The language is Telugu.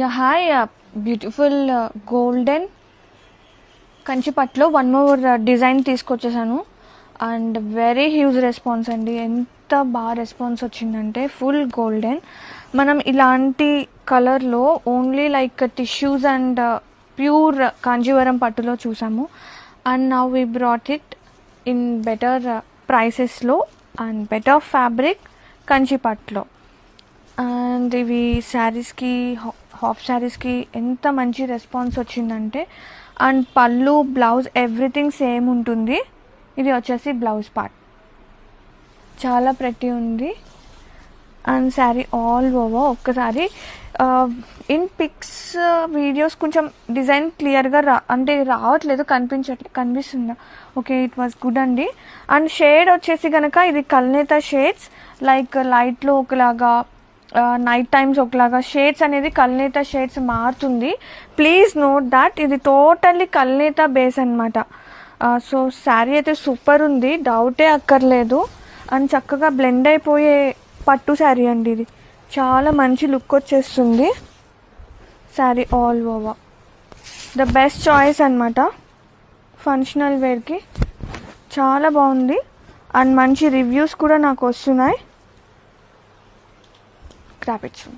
యా హాయ్ బ్యూటిఫుల్ గోల్డెన్ కంచిపట్లో వన్ మోర్ డిజైన్ తీసుకొచ్చేసాను అండ్ వెరీ హ్యూజ్ రెస్పాన్స్ అండి. ఎంత బాగా రెస్పాన్స్ వచ్చిందంటే ఫుల్ గోల్డెన్. మనం ఇలాంటి కలర్లో only like tissues and pure Kanjeevaram పట్టులో చూసాము and now we brought it in better ప్రైసెస్లో అండ్ బెటర్ ఫ్యాబ్రిక్ కంచిపట్లో. అండ్ ఇవి శారీస్కి హాఫ్ శారీస్కి ఎంత మంచి రెస్పాన్స్ వచ్చిందంటే అండ్ పళ్ళు బ్లౌజ్ ఎవ్రీథింగ్ సేమ్ ఉంటుంది. ఇది వచ్చేసి బ్లౌజ్ పార్ట్ చాలా ప్రెట్టి ఉంది అండ్ శారీ ఆల్ ఓవర్. ఒక్కసారి ఇన్ పిక్స్ వీడియోస్ కొంచెం డిజైన్ క్లియర్గా రావట్లేదు, కనిపిస్తుందా? ఓకే, ఇట్ వాజ్ గుడ్ అండి. అండ్ షేడ్ వచ్చేసి కనుక ఇది కల్నేత షేడ్స్, లైక్ లైట్లో ఒకలాగా నైట్ టైమ్స్ ఒకలాగా షేడ్స్ అనేది కల్నేత షేడ్స్ మారుతుంది. ప్లీజ్ నోట్ దాట్ ఇది టోటల్లీ కల్నేత బేస్ అనమాట. సో శారీ అయితే సూపర్ ఉంది, డౌటే అక్కర్లేదు. అండ్ చక్కగా బ్లెండ్ అయిపోయే పట్టు శారీ అండి. ఇది చాలా మంచి లుక్ వచ్చేస్తుంది. Sari all over the best choice అనమాట ఫంక్షనల్ వేర్కి. చాలా బాగుంది అండ్ మంచి రివ్యూస్ కూడా నాకు వస్తున్నాయి. Grab it soon.